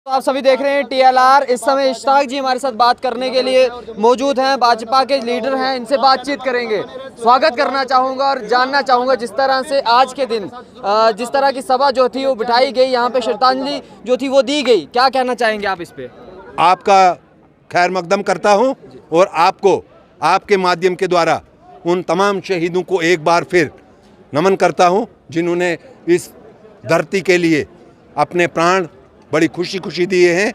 तो आप सभी देख रहे हैं TLR। इस समय इश्ताक जी हमारे साथ बात करने के लिए मौजूद हैं। भाजपा के लीडर हैं, इनसे बातचीत करेंगे। स्वागत करना चाहूँगा और जानना चाहूँगा जिस तरह से आज के दिन जिस तरह की सभा जो थी वो बिठाई गई, यहाँ पे श्रद्धांजलि जो थी वो दी गई, क्या कहना चाहेंगे आप इस पे? आपका खैर मकदम करता हूँ और आपको आपके माध्यम के द्वारा उन तमाम शहीदों को एक बार फिर नमन करता हूँ जिन्होंने इस धरती के लिए अपने प्राण बड़ी खुशी खुशी दिए हैं।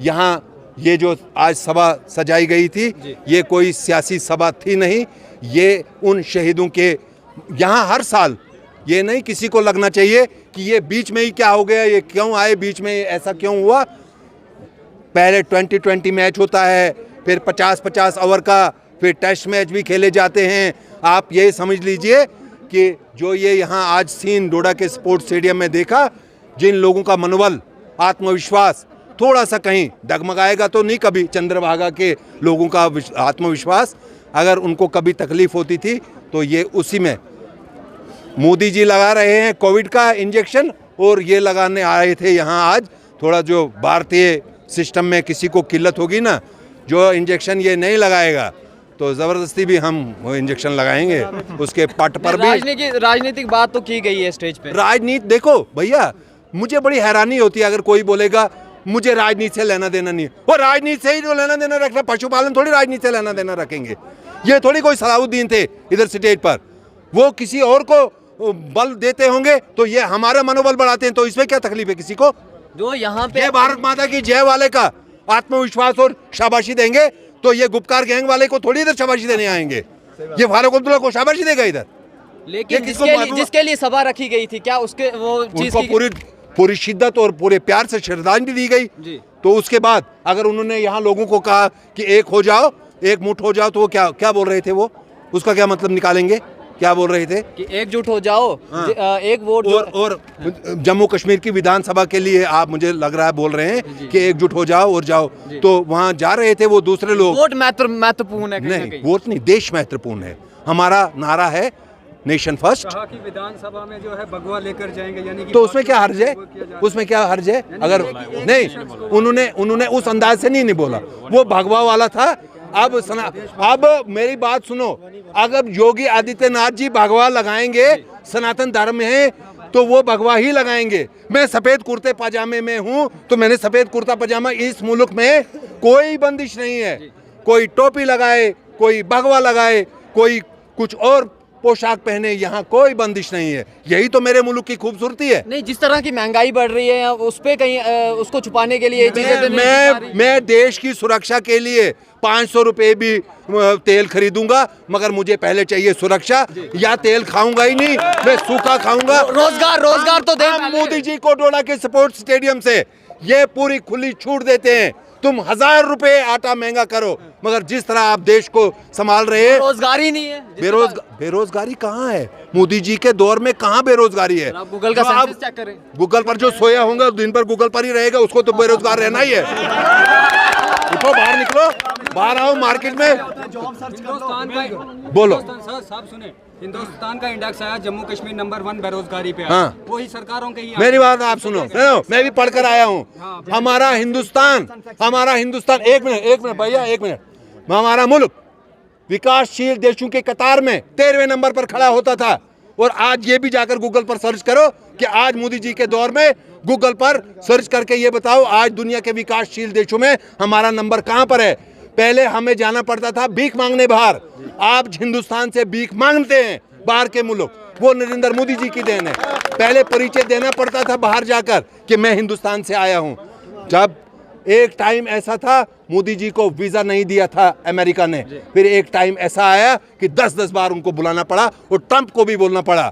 यहाँ ये जो आज सभा सजाई गई थी, ये कोई सियासी सभा थी नहीं, ये उन शहीदों के यहाँ हर साल ये नहीं किसी को लगना चाहिए कि ये बीच में ही क्या हो गया, ये क्यों आए बीच में, ऐसा क्यों हुआ। पहले 2020 मैच होता है, फिर 50-50 ओवर का, फिर टेस्ट मैच भी खेले जाते हैं। आप ये समझ लीजिए कि जो ये यहाँ आज सीन डोडा के स्पोर्ट्स स्टेडियम में देखा, जिन लोगों का मनोबल, आत्मविश्वास थोड़ा सा कहीं डगमगाएगा तो नहीं कभी चंद्रभागा के लोगों का आत्मविश्वास, अगर उनको कभी तकलीफ होती थी तो ये उसी में मोदी जी लगा रहे हैं कोविड का इंजेक्शन, और ये लगाने आए थे यहाँ आज। थोड़ा जो भारतीय सिस्टम में किसी को किल्लत होगी ना, जो इंजेक्शन ये नहीं लगाएगा तो ज़बरदस्ती भी हम वो इंजेक्शन लगाएंगे उसके पट पर भी। राजनीतिक बात तो की गई है स्टेज पे। राजनीति देखो भैया, मुझे बड़ी हैरानी होती है अगर कोई बोलेगा मुझे राजनीति से लेना देना नहीं है। वो राजनीति से ही जो लेना देना रखना, पशुपालन थोड़ी राजनीति से लेना देना रखेंगे। ये थोड़ी कोई सलाहुद्दीन थे इधर स्टेज पर, वो किसी और को बल देते होंगे तो ये हमारा मनोबल बढ़ाते हैं, तो इसमें क्या तकलीफ है किसी को? जो यहाँ पे ये भारत माता की जय वाले का आत्मविश्वास और शाबाशी देंगे तो ये गुपकार गैंग वाले को थोड़ी इधर शाबाशी देने आएंगे। ये फारूक अब्दुल्ला को शाबाशी देगा इधर? लेकिन जिसके लिए सभा रखी गई थी, क्या उसके वो चीज उनको पूरी शिद्दत और पूरे प्यार से श्रद्धांजलि दी गई जी। तो उसके बाद अगर उन्होंने यहाँ लोगों को कहा कि एक हो जाओ, एक मुठ हो जाओ, तो वो क्या बोल रहे थे? वो उसका क्या मतलब निकालेंगे? क्या बोल रहे थे कि एकजुट हो जाओ, हाँ। एक वोट और जम्मू कश्मीर की विधानसभा के लिए आप मुझे लग रहा है बोल रहे हैं कि एकजुट हो जाओ और जाओ, तो वहाँ जा रहे थे वो दूसरे लोग। वोट महत्वपूर्ण है? नहीं, वोट नहीं, देश महत्वपूर्ण है। हमारा नारा है नेशन फर्स्ट। कहा कि विधानसभा में जो है भगवा लेकर जाएंगे, यानी कि तो उसमें क्या हर्ज है? उसमें क्या हर्ज है? अगर नहीं, उन्होंने उस अंदाज से नहीं बोला, वो भगवा वाला था। अब मेरी बात सुनो, अगर योगी आदित्यनाथ जी भगवा लगाएंगे, सनातन धर्म है तो वो भगवा ही लगाएंगे। मैं सफेद कुर्ते पजामे में हूँ तो मैंने सफेद कुर्ता पजामा, इस मुल्क में कोई बंदिश नहीं है। कोई टोपी लगाए, कोई भगवा लगाए, कोई कुछ और पोशाक पहने, यहाँ कोई बंदिश नहीं है। यही तो मेरे मुल्क की खूबसूरती है। नहीं, जिस तरह की महंगाई बढ़ रही है उस पे कहीं उसको छुपाने के लिए मैं देश की सुरक्षा के लिए 500 रुपए भी तेल खरीदूंगा, मगर मुझे पहले चाहिए सुरक्षा। या तेल खाऊंगा ही नहीं, मैं सूखा खाऊंगा। रोजगार तो दें। मोदी जी को डोडा के स्पोर्ट्स स्टेडियम से ये पूरी खुली छूट देते हैं, तुम 1000 रुपए आटा महंगा करो, मगर जिस तरह आप देश को संभाल रहे हैं, रोजगारी नहीं है। बेरोजगारी कहाँ है? मोदी जी के दौर में कहाँ बेरोजगारी है? गूगल का सेंसस चेक करें। गूगल पर जो सोया होगा दिन भर गूगल पर ही रहेगा, उसको तो बेरोजगार रहना ही है। उठो, बाहर निकलो, बाहर आओ मार्केट में। हिंदुस्तान का बोलो साहब सुने, हिंदुस्तान का इंडेक्स आया, जम्मू कश्मीर नंबर 1 बेरोजगारी पे। हाँ, वही सरकारों के ही। मेरी बात आप सुनो, मैं भी पढ़कर आया हूँ। हमारा हिंदुस्तान, एक मिनट भैया, एक मिनट। हमारा मुल्क विकासशील देशों के कतार में 13वें नंबर पर खड़ा होता था, और आज ये भी जाकर गूगल पर सर्च करो कि आज मोदी जी के दौर में, गूगल पर सर्च करके ये बताओ आज दुनिया के विकासशील देशों में हमारा नंबर कहाँ पर है। पहले हमें जाना पड़ता था भीख मांगने बाहर, आप हिंदुस्तान से भीख मांगते हैं बाहर के मुल्क, वो नरेंद्र मोदी जी की देन है। पहले परिचय देना पड़ता था बाहर जाकर कि मैं हिंदुस्तान से आया हूँ। जब एक टाइम ऐसा था, मोदी जी को वीजा नहीं दिया था अमेरिका ने, फिर एक टाइम ऐसा आया कि 10-10 बार उनको बुलाना पड़ा, और ट्रंप को भी बोलना पड़ा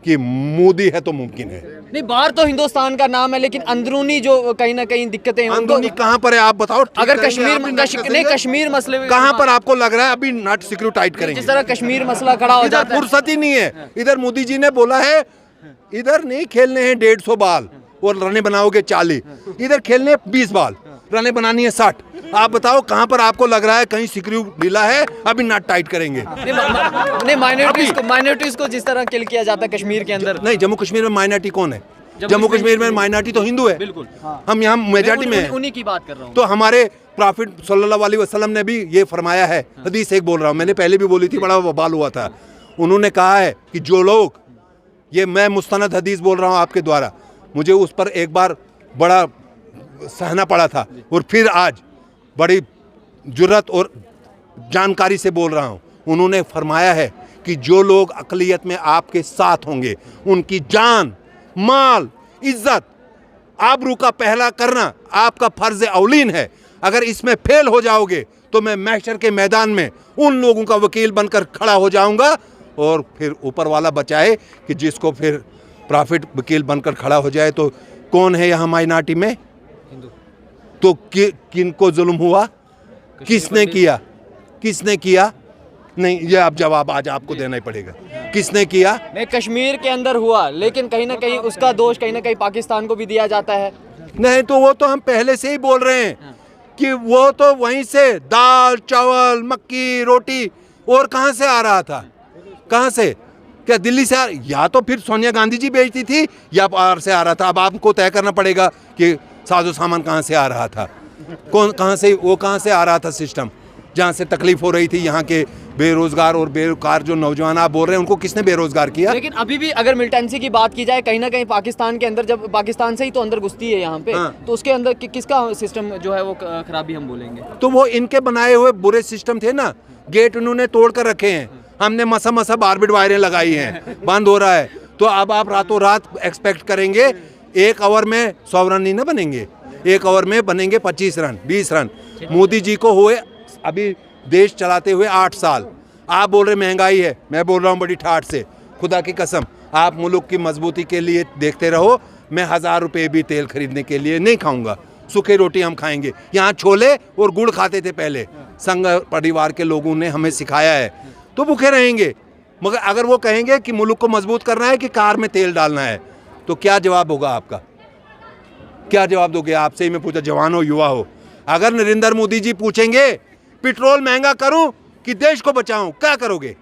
कि मोदी है तो मुमकिन है। नहीं, बाहर तो हिंदुस्तान का नाम है, लेकिन अंदरूनी जो कहीं ना कहीं दिक्कतें हैं, अंदरूनी कहाँ पर है आप बताओ? अगर कश्मीर मसले कहाँ पर आपको लग रहा है अभी नट सिक्योर टाइट करेंगे? जिस तरह कश्मीर मसला खड़ा हो जाता है, फुर्सत ही नहीं है। इधर मोदी जी ने बोला है इधर नहीं खेलने हैं 150 बाल और रने बनाओगे 40, इधर खेलने 20 बाल, रने बनानी है 60। आप बताओ कहाँ पर आपको लग रहा है कहीं सिक्योर ढीला है, अभी नट टाइट करेंगे। नहीं, माइनॉरिटीज को जिस तरह किल किया जाता है कश्मीर के अंदर। नहीं, जम्मू कश्मीर में माइनॉरिटी कौन है? जम्मू कश्मीर में माइनॉरिटी तो हिंदू है, बिल्कुल। हम यहाँ मेजॉरिटी में हैं। उन्हीं की बात कर रहा हूँ। तो हमारे प्रॉफिट सल्लल्लाहु अलैहि वसल्लम ने भी ये फरमाया है, हदीस एक बोल रहा हूँ, मैंने पहले भी बोली थी, बड़ा वबाल हुआ था। उन्होंने कहा है कि जो लोग, ये मैं मुस्तनद हदीस बोल रहा हूँ आपके द्वारा, मुझे उस पर एक बार बड़ा सहना पड़ा था और फिर आज बड़ी जुर्रत और जानकारी से बोल रहा हूँ। उन्होंने फरमाया है कि जो लोग अक़लियत में आपके साथ होंगे, उनकी जान, माल, इज्जत, आबरू का पहला करना आपका फ़र्ज़ औलीन है। अगर इसमें फेल हो जाओगे तो मैं महशर के मैदान में उन लोगों का वकील बनकर खड़ा हो जाऊंगा, और फिर ऊपर वाला बचाए कि जिसको फिर प्रॉफिट वकील बनकर खड़ा हो जाए। तो कौन है यहाँ माइनॉरिटी में? तो किनको जुल्म हुआ, किसने किया, किसने किया? नहीं, ये अब जवाब आज आपको देना ही पड़ेगा, किसने किया? नहीं, कश्मीर के अंदर हुआ, लेकिन कहीं ना कहीं उसका दोष कहीं ना कहीं पाकिस्तान को भी दिया जाता है। नहीं, तो वो तो हम पहले से ही बोल रहे हैं कि वो तो वहीं से दाल, चावल, मक्की, रोटी, और कहाँ से आ रहा था? कहाँ से? क्या दिल्ली से या तो फिर सोनिया गांधी जी बेचती थी या बाहर से आ रहा था। अब आपको तय करना पड़ेगा कि साजो सामान कहाँ से आ रहा था, कौन कहाँ से, वो कहाँ से आ रहा था सिस्टम, जहाँ से तकलीफ हो रही थी यहाँ के बेरोजगार और बेकार जो नौजवान आप बोल रहे हैं, उनको किसने बेरोजगार किया? लेकिन अभी भी अगर मिलिटेंसी की बात की जाए, कहीं ना कहीं पाकिस्तान के अंदर, जब पाकिस्तान से ही तो अंदर घुसती है यहाँ पे, तो उसके अंदर किसका सिस्टम जो है वो खराबी हम बोलेंगे? तो वो इनके बनाए हुए बुरे सिस्टम थे ना, गेट उन्होंने तोड़ कर रखे हैं, हमने मसा बारबिट वायरें लगाई हैं, बंद हो रहा है। तो अब आप रातों रात एक्सपेक्ट करेंगे 1 ओवर में 100 रन नहीं ना बनेंगे, 1 ओवर में बनेंगे 25 रन, 20 रन। मोदी जी को हुए अभी देश चलाते हुए 8 साल। आप बोल रहे महंगाई है, मैं बोल रहा हूँ बड़ी ठाठ से, खुदा की कसम, आप मुल्क की मजबूती के लिए देखते रहो, मैं 1000 रुपये भी तेल खरीदने के लिए नहीं खाऊंगा, सूखी रोटी हम खाएंगे। यहाँ छोले और गुड़ खाते थे पहले, संघ परिवार के लोगों ने हमें सिखाया है, तो भूखे रहेंगे। मगर अगर वो कहेंगे कि मुल्क को मजबूत करना है कि कार में तेल डालना है, तो क्या जवाब होगा आपका? क्या जवाब दोगे? आपसे ही मैं पूछा, जवान हो, युवा हो। अगर नरेंद्र मोदी जी पूछेंगे पेट्रोल महंगा करूं कि देश को बचाऊं, क्या करोगे?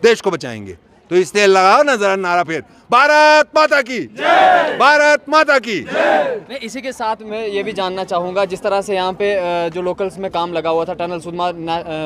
देश को बचाएंगे। तो इसलिए लगाओ ना जरा नारा फिर, भारत माता की जय, भारत माता की जय। नहीं, इसी के साथ मैं ये भी जानना चाहूँगा, जिस तरह से यहाँ पे जो लोकल्स में काम लगा हुआ था, टनल सुधमा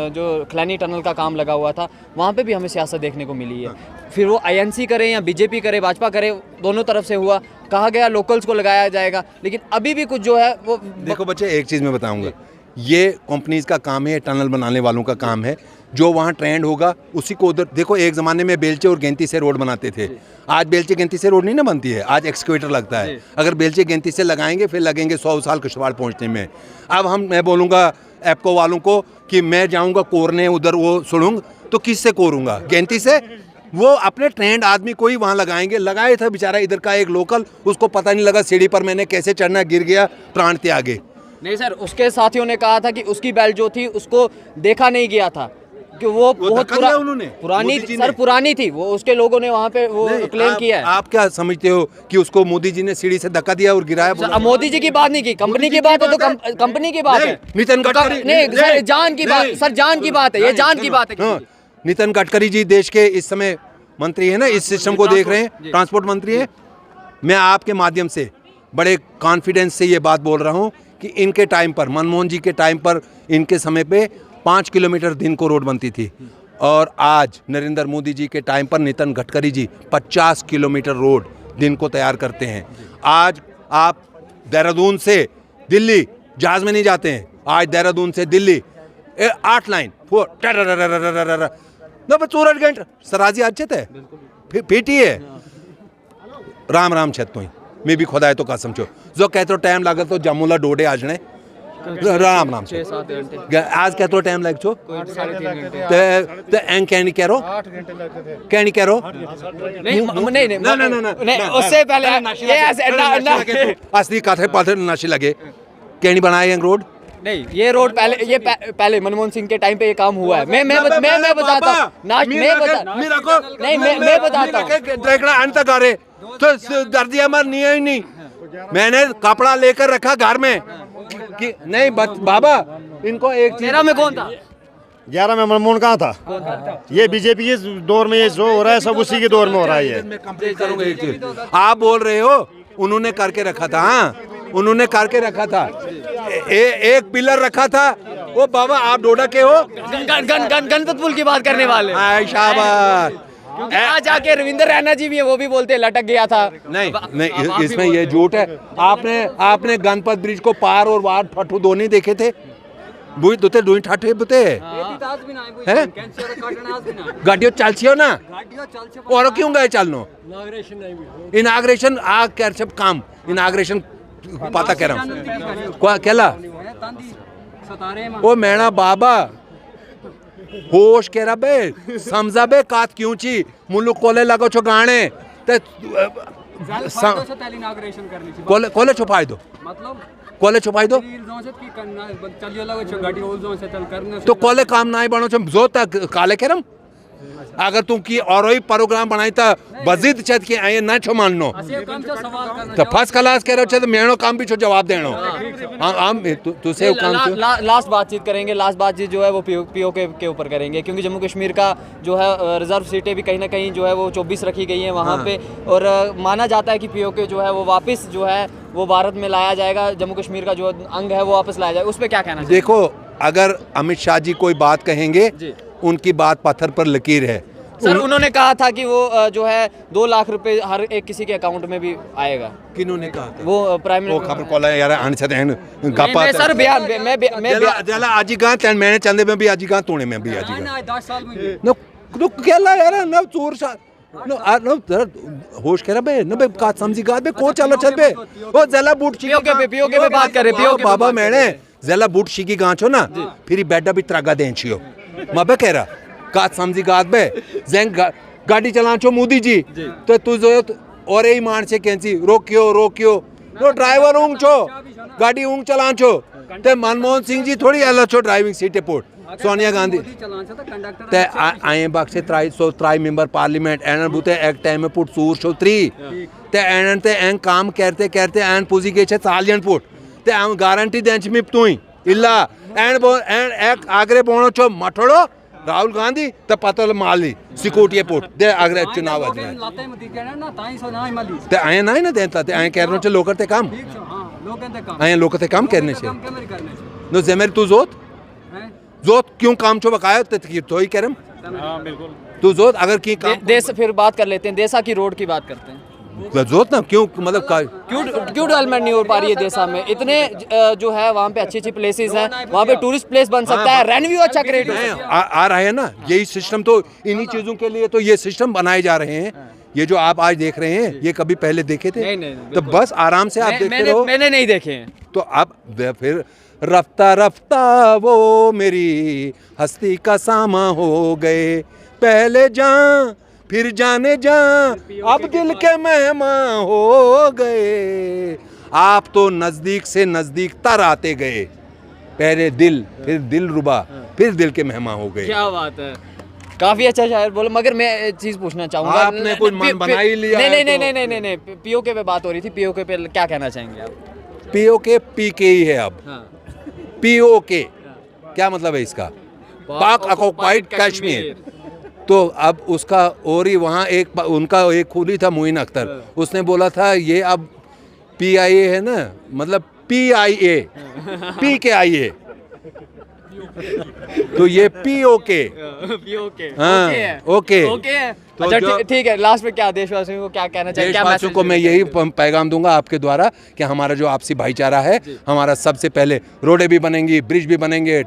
जो खलैनी टनल का काम लगा हुआ था, वहाँ पे भी हमें सियासत देखने को मिली है। फिर वो INC करे या बीजेपी करे, भाजपा करे, दोनों तरफ से हुआ, कहा गया लोकल्स को लगाया जाएगा, लेकिन अभी भी कुछ जो है वो। देखो बच्चे, एक चीज़ मैं बताऊँगा, ये कंपनीज का काम है, टनल बनाने वालों का काम है। जो वहाँ ट्रेंड होगा उसी को उधर देखो। एक ज़माने में बेलचे और गेंती से रोड बनाते थे, आज बेलचे गेंती से रोड नहीं ना बनती है, आज एक्सकेवेटर लगता है। अगर बेलचे गेंती से लगाएंगे फिर लगेंगे 100 साल किश्तवाड़ पहुँचने में। अब मैं बोलूँगा एप्को वालों को कि मैं जाऊँगा कोरने उधर वो सुड़ूंग, तो किससे कोरूँगा? गेंती से। वो अपने ट्रेंड आदमी को ही वहाँ लगाएंगे। लगाए था बेचारा इधर का एक लोकल, उसको पता नहीं लगा सीढ़ी पर मैंने कैसे चढ़ना, गिर गया, प्राण त्यागे। नहीं सर, उसके साथियों ने कहा था कि उसकी बेल्ट जो थी उसको देखा नहीं गया था, कि वो बहुत पुरानी थी, वो उसके लोगों ने वहाँ पे वो क्लेम किया है। आप क्या समझते हो कि उसको मोदी जी ने सीढ़ी से धक्का दिया और गिराया? मोदी जी की बात नहीं की, कंपनी की बात है, तो कंपनी की बात है। नितिन गडकरी नहीं सर, जान की बात, सर जान की बात है, ये जान की बात है। नितिन गडकरी जी देश के इस समय मंत्री है ना, इस सिस्टम को देख रहे हैं, ट्रांसपोर्ट मंत्री है। मैं आपके माध्यम से बड़े कॉन्फिडेंस से ये बात बोल रहा हूँ कि इनके टाइम पर, मनमोहन जी के टाइम पर, इनके समय पे 5 किलोमीटर दिन को रोड बनती थी, और आज नरेंद्र मोदी जी के टाइम पर नितिन गडकरी जी 50 किलोमीटर रोड दिन को तैयार करते हैं। आज आप देहरादून से दिल्ली जहाज़ में नहीं जाते हैं, आज देहरादून से दिल्ली 8 लाइन सूरज गंज सराजी अच्छे थे पीटी है राम राम छत मैं भी खुदा है तो कसम छो जो कहते टाइम लागत तो जम्मूला डोडे आजने राम राम 6-7 घंटे आज कहते टाइम लग छो 3.5 तो एंग कहनी कह रो 8 घंटे लगते थे। कहनी कह रो नहीं, उससे पहले असली कथे पाथे नशे लगे कहनी बनाए रोड नहीं, ये रोड पहले मनमोहन सिंह के टाइम पे ये काम हुआ है। मैं बताता हूँ, मैं बताता हूँ। तो दर्दिया मर नहीं मैंने कपड़ा लेकर रखा घर में कि नहीं बाबा इनको एक तेरा में कौन था? 11 में मनमोहन कहाँ था? ये बीजेपी के दौर में ये जो हो रहा है सब उसी के दौर में हो रहा है ये। मैं कंप्लीट करूंगा एक चीज। आप बोल रहे हो उन्होंने करके रखा था, हाँ उन्होंने करके रखा था, एक पिलर रखा था। वो बाबा आप डोडा के हो, गणपत पुल की बात करने वाले। शाबाश। क्योंकि आज आके रविंद्र रैना जी भी है, वो भी बोलते हैं लटक गया था। नहीं इसमें ये झूठ है। आपने गणपत ब्रिज को पार और वार फटू दो नहीं देखे थे? बुई दुते दुई ठाठे बुते हैं गाड़ियों चलछियो ना और क्यों गए चलनो इनाग्रेशन आ कर सब काम इनाग्रेशन पता कह रहा हूँ केला ओ मैना बाबा होश कह रहा बे समझा बे कात क्यों ची मुल्लुक कोले लगो छो गाने ते कोले छुपाई दो कोले छुपाई दो तो कोले काम ना बनो जो तक काले करम अगर तुम की और ही प्रोग्राम बनाई था बजिद छत के आए ना छो माननो तो फर्स्ट क्लास कह रहे हो तो मेनो काम भी छो जवाब देनो हम तुसे काम लास्ट बातचीत करेंगे। लास्ट बातचीत जो है वो पीओके के ऊपर करेंगे, क्योंकि जम्मू कश्मीर का जो है रिजर्व सीटें भी कहीं ना कहीं जो है वो 24 रखी गई हैं वहाँ पे, और माना जाता है कि पीओके जो है वो वापस जो है वो भारत में लाया जाएगा, जम्मू कश्मीर का जो अंग है वो वापस लाया जाएगा। उस पर क्या कहना चाहिए? देखो अगर अमित शाह जी कोई बात कहेंगे उनकी बात पत्थर पर लकीर है। सर उन्होंने कहा था कि वो जो है 2 लाख रुपए हर एक किसी के अकाउंट में भी आएगा। किन्होंने कहा था? वो प्राइम मिनिस्टर खबर कॉल है यार आने से हैं मैं सर बयान मैं जला आजी गां तन मैंने चंदे में भी आजी गां तोड़े में भी आजी गां 10 साल में नो केला यार न चोर सा नो होश कह रहा बे न बे का समझी गा बे को चलो चल बे ओ जला बूट पीओके पे बात कर रहे पीओके बाबा मैंने जला बूट शिकी गां छो ना फिर बेडा भी त्रागा दें छियो मबे कह रहा का समझी गात बे जेंग गाड़ी चलान छो मोदी जी तो तू जो और ही मान से कैंसी रोकियो नो ड्राइवर ऊंग छो गाड़ी ऊंग चलान छो ते मनमोहन सिंह जी थोड़ी अलग छो driving seat port Sonia Gandhi ते आए बाग से 3 मेंबर पार्लियामेंट एनन बुते एक टाइम में पुट सूर छो 3 ते एनन ते एंग काम करते एन पुजी गए छे सालियन पुट ते हम गारंटी देंच में तुई इल्ला एन एक आगरे बोनो छो मठड़ो राहुल गांधी तो पतल माली सिक्योरिटी पोर्ट दे आगरे चुनाव ते आए ना ना देता ते आए कह रहे लोकर ते काम आए लोकर ते काम करने से नो जमेर तू जोत क्यों काम छो बकाया तो ही करम बिल्कुल तू जोत अगर की काम देश फिर बात कर लेते हैं, देसा की रोड की बात करते हैं। जोत ना क्यों मतलब क्यों डेवलपमेंट नहीं हो पा रही है देशा में? इतने जो है वहाँ पे अच्छी प्लेसेस हैं, वहाँ पे टूरिस्ट प्लेस बन सकता है, रेवेन्यू अच्छा क्रिएट हो सकता है। आ रहा है ना यही सिस्टम, तो इन्हीं चीजों के लिए तो ये सिस्टम बनाए जा रहे हैं। ये जो आप आज देख रहे हैं ये कभी पहले देखे थे? नहीं, तो बस आराम से आप देखते रहो। मैंने नहीं देखे हैं। तो अब फिर रफ्ता रफ्ता वो मेरी हस्ती का सामा हो गए, पहले जान फिर जाने जा अब दिल के मेहमान हो गए। आप तो नजदीक से नजदीक तर आते गए, पहले दिल फिर दिल रुबा फिर दिल के मेहमान हो गए। क्या बात है, काफी अच्छा शायर बोलो। मगर मैं एक चीज पूछना चाहूंगा, आपने कुछ मन बना ही लिया है तो। नहीं पीओके पे बात हो रही थी, पीओके पे क्या कहना चाहेंगे आप? पीओके पीके ही है अब। पीओके क्या मतलब है इसका? पाक ऑक्युपाइड कश्मीर। तो अब उसका और ही वहाँ एक उनका एक खूली था मोइन अख्तर, उसने बोला था ये अब PIA है ना, मतलब PIA PKIA तो ये POK हाँ ओके। तो अच्छा ठीक है, लास्ट में क्या देशवासियों को क्या कहना चाहिए? देशवासियों को मैं यही पैगाम दूंगा आपके द्वारा कि हमारा जो आपसी भाईचारा है, हमारा सबसे पहले रोडें भी बनेंगी, ब्रिज भी बनेंगे,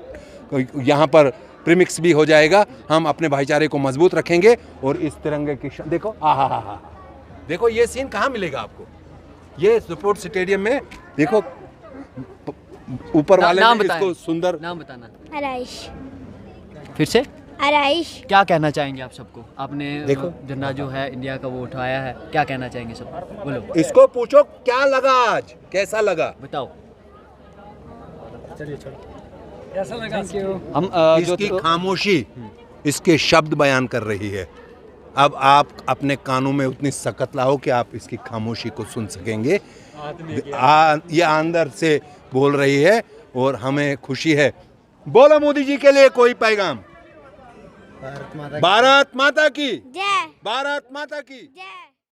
यहाँ पर प्रीमिक्स भी हो जाएगा। हम अपने भाईचारे को मजबूत रखेंगे और इस तिरंगे की देखो आहा देखो ये सीन कहाँ मिलेगा आपको? ये स्पोर्ट्स स्टेडियम में देखो ऊपर वाले ने इसको सुंदर नाम बताना। आराइश। फिर से आराइश। क्या कहना चाहेंगे आप सबको? आपने देखो झंडा जो है इंडिया का वो उठाया है, क्या कहना चाहेंगे सब? बोलो, इसको पूछो क्या लगा आज, कैसा लगा बताओ। चलिए कैसा लगा? हम इसकी खामोशी इसके शब्द बयान कर रही है। अब आप अपने कानों में उतनी सकत लाओ कि आप इसकी खामोशी को सुन सकेंगे। ये अंदर से बोल रही है और हमें खुशी है बोलो मोदी जी के लिए कोई पैगाम। भारत माता की जय। भारत माता की जय।